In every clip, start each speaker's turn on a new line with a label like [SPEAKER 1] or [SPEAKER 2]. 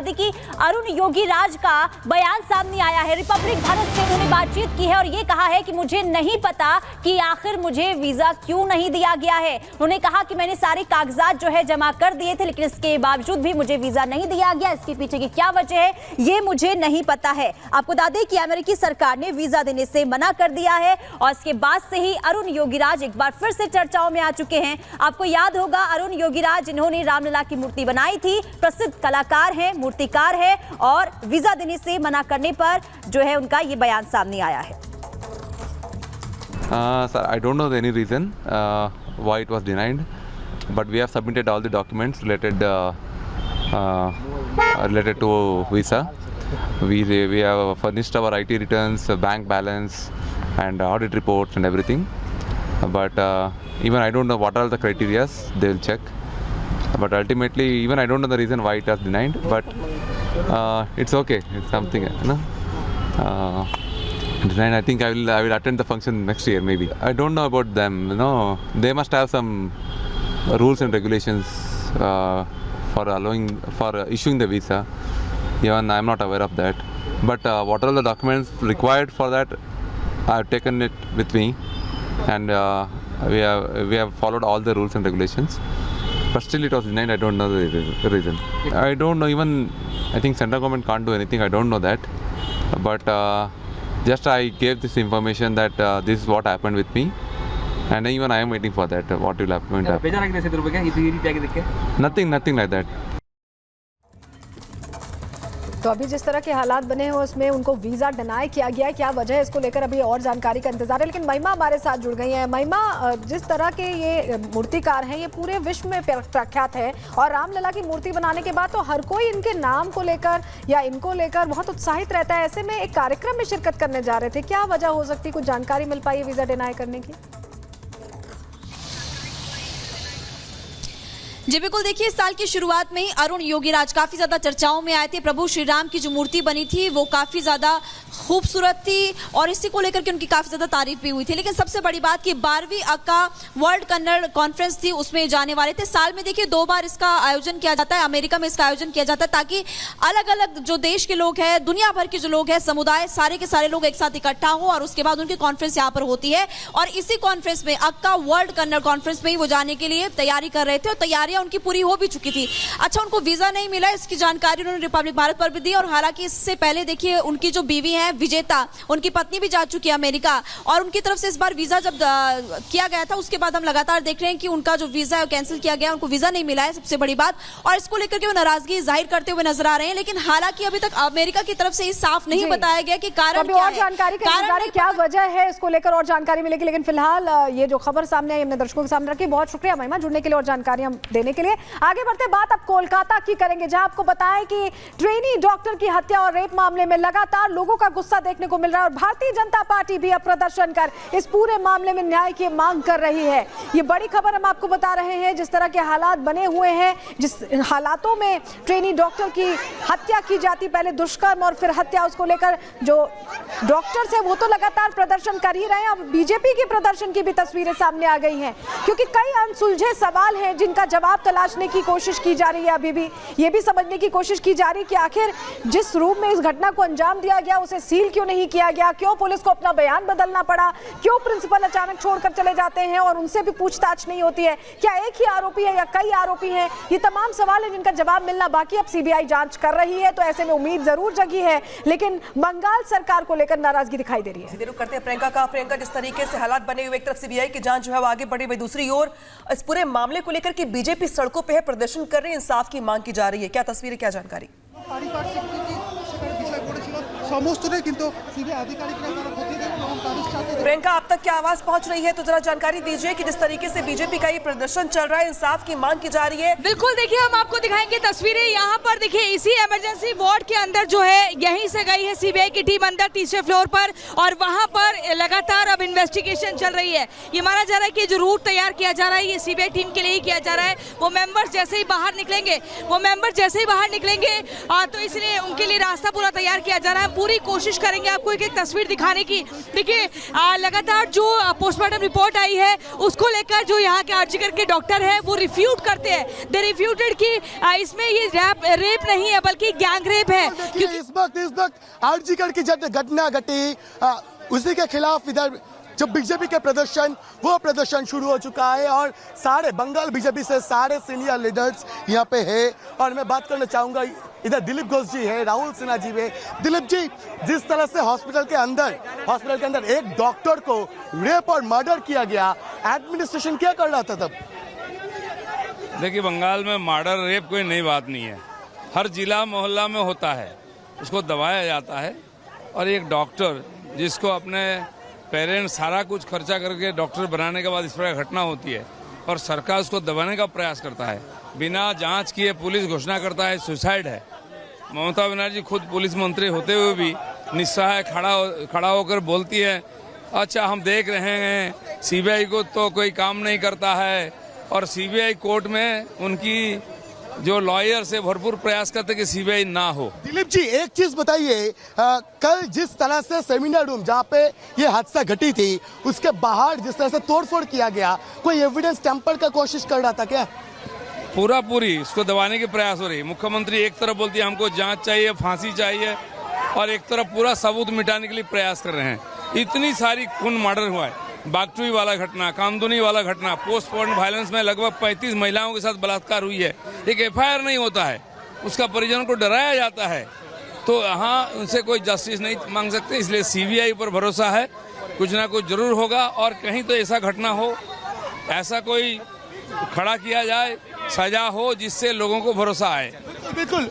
[SPEAKER 1] दें कि अरुण योगीराज का बयान सामने आया है। रिपब्लिक भारत से उन्होंने बातचीत की है और ये कहा है कि मुझे नहीं पता कि आखिर मुझे वीजा क्यों नहीं दिया गया है। उन्होंने कहा कि मैंने सारे कागजात जो है जमा कर दिए थे, लेकिन इसके बावजूद भी मुझे वीजा नहीं दिया गया। इसके पीछे की क्या वजह है ये मुझे नहीं पता है। आपको बता दें कि अमेरिकी सरकार ने वीजा देने से मना कर दिया है और इसके बाद से ही अरुण योगीराज एक बार फिर से चर्चाओं में आ चुके हैं। आपको याद होगा अरुण योगीराज जिन्होंने रामलला की मूर्ति बनाई थी, प्रसिद्ध कलाकार हैं, मूर्तिकार है और वीजा देने से मना करने पर जो है उनका ये बयान सामने आया है।
[SPEAKER 2] Sir, I don't know any reason why it was denied, but we have submitted all the documents related to visa. We have furnished our IT returns, bank balance, and audit reports and everything. But even I don't know what are the criteria they will check. But ultimately, even I don't know the reason why it was denied. But it's okay. It's something, you know. Denied. I think I will attend the function next year maybe. I don't know about them. You know, they must have some rules and regulations for issuing the visa. Even I am not aware of that. But what are the documents required for that? I have taken it with me, and we have followed all the rules and regulations. But still it was denied. I don't know the reason. I don't know. Even I think central government can't do anything. I don't know that. But just I gave this information that this is what happened with me, and even I am waiting for that. What will happen? Nothing like that.
[SPEAKER 3] तो अभी जिस तरह के हालात बने हैं उसमें उनको वीजा डिनाई किया गया है, क्या वजह है इसको लेकर अभी और जानकारी का इंतजार है। लेकिन महिमा हमारे साथ जुड़ गई हैं। महिमा, जिस तरह के ये मूर्तिकार हैं ये पूरे विश्व में प्रख्यात है और रामलला की मूर्ति बनाने के बाद तो हर कोई इनके नाम को लेकर या इनको लेकर बहुत उत्साहित रहता है। ऐसे में एक कार्यक्रम में शिरकत करने जा रहे थे, क्या वजह हो सकती है? कुछ जानकारी मिल पाई है वीजा डिनाई करने की?
[SPEAKER 4] जी बिल्कुल, देखिए इस साल की शुरुआत में ही अरुण योगीराज काफी ज्यादा चर्चाओं में आए थे। प्रभु श्री राम की जो मूर्ति बनी थी वो काफी ज्यादा खूबसूरत थी और इसी को लेकर के उनकी काफी ज्यादा तारीफ भी हुई थी। लेकिन सबसे बड़ी बात कि 12वीं अक्का वर्ल्ड कन्नड़ कॉन्फ्रेंस थी, उसमें जाने वाले थे। साल में देखिए 2 बार इसका आयोजन किया जाता है, अमेरिका में इसका आयोजन किया जाता है ताकि अलग अलग जो देश के लोग हैं, दुनिया भर के जो लोग हैं, समुदाय सारे के सारे लोग एक साथ इकट्ठा हो और उसके बाद उनकी कॉन्फ्रेंस यहाँ पर होती है। और इसी कॉन्फ्रेंस में अक्का वर्ल्ड कन्नड़ कॉन्फ्रेंस में ही वो जाने के लिए तैयारी कर रहे थे और तैयारियां उनकी पूरी हो भी चुकी थी। अच्छा, उनको वीजा नहीं मिला, इसकी जानकारी उन्होंने रिपब्लिक भारत पर भी दी। और हालांकि इससे पहले देखिए उनकी जो बीवी है विजेता, उनकी पत्नी भी जा चुकी है अमेरिका और उनकी तरफ से इस बार वीजा जब किया गया था उसके बाद हम लगातार देख रहे हैं कि उनका जो वीजा है कैंसिल किया गया, उनको वीजा नहीं मिला है, सबसे बड़ी बात। और इसको लेकर के वो नाराजगी जाहिर करते हुए नजर आ रहे हैं। लेकिन हालांकि अभी तक अमेरिका की तरफ से साफ नहीं बताया गया कि कारण क्या है,
[SPEAKER 3] जानकारी क्या वजह है, इसको लेकर और जानकारी मिलेगी। लेकिन फिलहाल ये जो खबर सामने आई हमने दर्शकों के सामने रखी। बहुत शुक्रिया महिमा जुड़ने के लिए और जानकारियां देने के लिए। आगे बढ़ते बात अब कोलकाता की करेंगे, जहां आपको बताएं कि ट्रेनी डॉक्टर की हत्या और रेप मामले में लगातार लोगों का गुस्सा देखने को मिल रहा है और भारतीय जनता पार्टी भी अब प्रदर्शन कर इस पूरे मामले में न्याय की मांग कर रही है। ये बड़ी खबर हम आपको बता रहे हैं। जिस तरह के हालात बने हुए हैं, जिस हालातों में ट्रेनी डॉक्टर की हत्या की जाती, पहले दुष्कर्म और फिर हत्या, उसको लेकर जो डॉक्टर्स है वो तो लगातार प्रदर्शन कर ही रहे हैं। अब बीजेपी के प्रदर्शन की भी तस्वीरें सामने आ गई हैं क्योंकि कई अनसुलझे सवाल हैं जिनका जवाब तलाशने की कोशिश की जा रही है। अभी भी ये भी समझने की कोशिश की जा रही है कि आखिर जिस रूप में इस घटना को अंजाम दिया गया उसे सील क्यों नहीं किया गया, क्यों पुलिस को अपना बयान बदलना पड़ा, क्यों प्रिंसिपल अचानक छोड़कर चले जाते हैं और उनसे भी पूछताछ नहीं होती है, क्या एक ही आरोपी है या कई आरोपी हैं? ये तमाम सवाल हैं जिनका जवाब मिलना बाकी। अब सीबीआई जांच कर रही है तो ऐसे में उम्मीद जरूर जगी है, लेकिन बंगाल सरकार को लेकर नाराजगी दिखाई दे रही है।
[SPEAKER 5] सीधे रुख करते हैं प्रियंका का। प्रियंका, जिस तरीके से हालात बने हुए, एक तरफ सीबीआई की जांच जो है वो आगे बढ़ी हुई, दूसरी ओर इस पूरे मामले को लेकर के बीजेपी सड़कों पे है, प्रदर्शन कर रही है, इंसाफ की मांग की जा रही है। क्या तस्वीरें, क्या जानकारी? प्रियंका, अब तक क्या आवाज पहुंच रही है तो जरा जानकारी दीजिए कि जिस तरीके से बीजेपी का ये प्रदर्शन चल रहा है, इंसाफ की मांग की जा रही है।
[SPEAKER 6] बिल्कुल, देखिए हम आपको दिखाएंगे तस्वीरें। यहाँ पर देखिए इसी इमरजेंसी वार्ड के अंदर जो है यहीं से गई है सीबीआई की टीम अंदर 3रे फ्लोर पर और वहां पर लगातार अब इन्वेस्टिगेशन चल रही है। ये माना जा रहा है कि जो रूट तैयार किया जा रहा है ये सीबीआई टीम के लिए ही किया जा रहा है। वो मेंबर्स जैसे ही बाहर निकलेंगे तो इसलिए उनके लिए रास्ता पूरा तैयार किया जा रहा है। पूरी कोशिश करेंगे आपको एक एक तस्वीर दिखाने की। देखिए लगातार जो पोस्टमार्टम रिपोर्ट आई है उसको लेकर जो यहाँ के आरजीकर के डॉक्टर है वो रिफ्यूट करते हैं। दे रिफ्यूटेड कि इसमें ये रेप नहीं है बल्कि गैंग रेप है।
[SPEAKER 7] क्योंकि इस वक्त आरजीकर की घटना घटी उसी के खिलाफ इधर जब बीजेपी के प्रदर्शन शुरू हो चुका है और सारे बंगाल बीजेपी से सारे सीनियर लीडर्स यहाँ पे है। और मैं बात करना चाहूंगा इधर दिलीप घोष जी है, राहुल सिन्हा जी है। दिलीप जी, जिस तरह से हॉस्पिटल के अंदर एक डॉक्टर को रेप और मर्डर किया गया, एडमिनिस्ट्रेशन क्या कर रहा था तब?
[SPEAKER 8] देखिए, बंगाल में मर्डर रेप कोई नई बात नहीं है, हर जिला मोहल्ला में होता है, उसको दबाया जाता है। और एक डॉक्टर जिसको अपने पेरेंट्स सारा कुछ खर्चा करके डॉक्टर बनाने के बाद इस प्रकार घटना होती है और सरकार उसको दबाने का प्रयास करता है, बिना जांच किए पुलिस घोषणा करता है सुसाइड है। ममता बनर्जी खुद पुलिस मंत्री होते हुए भी निस्सहाय खड़ा होकर बोलती है, अच्छा हम देख रहे हैं सीबीआई को तो कोई काम नहीं करता है। और सीबीआई कोर्ट में उनकी जो लॉयर से भरपूर प्रयास करते कि सीबीआई ना हो।
[SPEAKER 7] दिलीप जी, एक चीज बताइए, कल जिस तरह से सेमिनार रूम जहाँ पे ये हादसा घटी थी उसके बाहर जिस तरह से तोड़फोड़ किया गया, कोई एविडेंस टेम्पर का कोशिश कर रहा था क्या?
[SPEAKER 8] पूरी उसको दबाने के प्रयास हो रही है। मुख्यमंत्री एक तरफ बोलती है हमको जांच चाहिए, फांसी चाहिए, और एक तरफ पूरा सबूत मिटाने के लिए प्रयास कर रहे हैं। इतनी सारी खून मर्डर हुआ है, बागचुई वाला घटना, कामदुनी वाला घटना, पोस्टमार्टम वायलेंस में लगभग 35 महिलाओं के साथ बलात्कार हुई है। एक एफआईआर नहीं होता है, उसका परिजन को डराया जाता है, तो यहाँ उनसे कोई जस्टिस नहीं मांग सकते। इसलिए सीबीआई पर भरोसा है, कुछ ना कुछ जरूर होगा। और कहीं तो ऐसा घटना हो, ऐसा कोई खड़ा किया जाए, सजा हो जिससे लोगों को भरोसा आए।
[SPEAKER 7] बिल्कुल।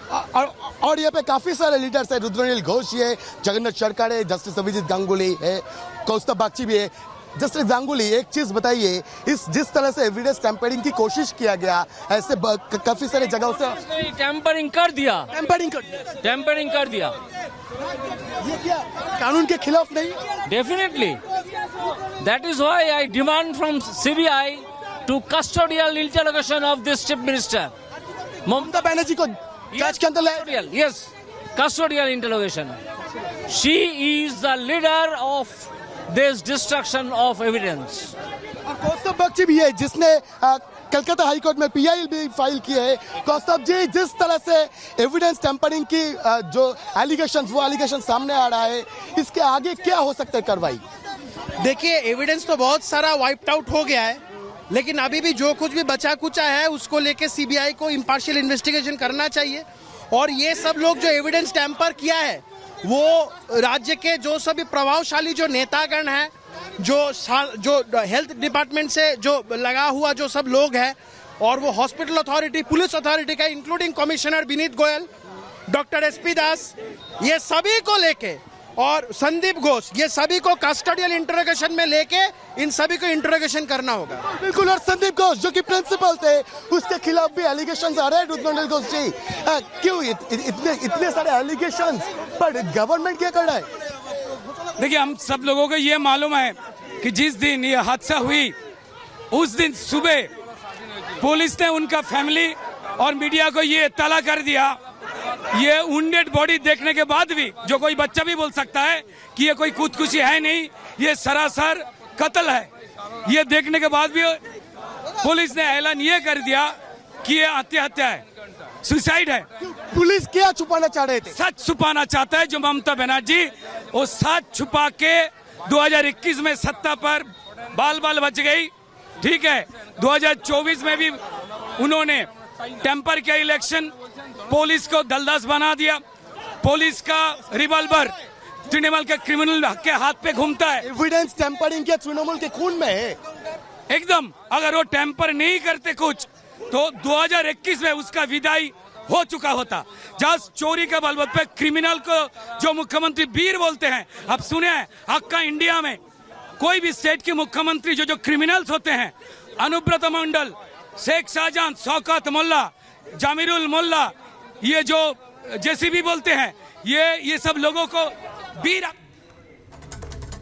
[SPEAKER 7] और यहाँ पे काफी सारे लीडर्स है, रुद्रनील घोष है, जगन्नाथ सरकार है, जस्टिस अभिजीत गांगुली है, कौस्तुभ बागची भी है। जस्टिस गांगुली, एक चीज बताइए, इस जिस तरह से एविडेंस टैंपरिंग की कोशिश किया गया, ऐसे काफी सारे जगहों से
[SPEAKER 9] टैंपरिंग कर दिया।
[SPEAKER 7] ये क्या कानून के खिलाफ नहीं?
[SPEAKER 9] Definitely, that is why I demand from CBI to custodial interrogation of this chief minister
[SPEAKER 7] Mamata Banerjee को जांच के अंदर लाया।
[SPEAKER 9] Yes, custodial interrogation. She is the leader of this destruction of evidence.
[SPEAKER 7] और कौस्तुभ बागची भी है जिसने कलकत्ता हाईकोर्ट में पीआई भी फाइल की है। कौस्तुभ जी, जिस तरह से एविडेंस टेम्परिंग की जो एलिगेशन सामने आ रहा है, इसके आगे क्या हो सकता है कार्रवाई?
[SPEAKER 10] देखिए, एविडेंस तो बहुत सारा वाइप्ड आउट हो गया है, लेकिन अभी भी जो कुछ भी बचा कुचा है उसको लेके सीबीआई को इम्पार्शियल इन्वेस्टिगेशन करना चाहिए। और ये सब लोग जो एविडेंस टैंपर किया है वो राज्य के जो सभी प्रभावशाली जो नेतागण हैं, जो हेल्थ डिपार्टमेंट से जो लगा हुआ जो सब लोग हैं, और वो हॉस्पिटल अथॉरिटी, पुलिस अथॉरिटी का, including commissioner Vineet Goyal, doctor SP Das, ये सभी को लेके, और संदीप घोष, ये सभी को कस्टोडियल इंटरोगेशन में लेके इन सभी को इंटरोगेशन करना होगा।
[SPEAKER 7] बिल्कुल। और संदीप घोष जो कि प्रिंसिपल थे, उसके खिलाफ भी एलिगेशंस आ रहे हैं। रुद्रनील घोष जी, क्यों इतने सारे एलिगेशंस पर गवर्नमेंट क्या कर रहा है?
[SPEAKER 11] देखिए, हम सब लोगों को ये मालूम है कि जिस दिन ये हादसा हुई उस दिन सुबह पुलिस ने उनका फैमिली और मीडिया को ये इत्तला कर दिया। ये वुंडेड बॉडी देखने के बाद भी जो कोई बच्चा भी बोल सकता है कि ये कोई खुदकुशी है नहीं, ये सरासर कत्ल है। ये देखने के बाद भी पुलिस ने ऐलान ये कर दिया कि ये आत्महत्या है, सुसाइड है।
[SPEAKER 7] पुलिस क्या छुपाना चाह रहे थे?
[SPEAKER 11] सच छुपाना चाहता है जो ममता बनर्जी, वो सच छुपा के 2021 में सत्ता पर बाल बच गई। ठीक है, 2024 में भी उन्होंने टेम्पर किया इलेक्शन, पुलिस को दलदस बना दिया, पुलिस का रिवॉल्वर तृणमूल के क्रिमिनल के हाथ पे घूमता है।
[SPEAKER 7] एविडेंस टेम्परिंग के तृणमूल के खून में है
[SPEAKER 11] एकदम। अगर वो टेम्पर नहीं करते कुछ तो 2021 में उसका विदाई हो चुका होता। जस्ट चोरी के बलबूते पे क्रिमिनल को जो मुख्यमंत्री वीर बोलते हैं, अब सुने हैं हक्का इंडिया में कोई भी स्टेट के मुख्यमंत्री जो क्रिमिनल्स होते हैं, अनुब्रत मंडल, शेख शाहजहां, शौकत मोल्ला, जामिरुल मोल्ला, ये जो जेसीबी बोलते हैं, ये सब लोगों को वीर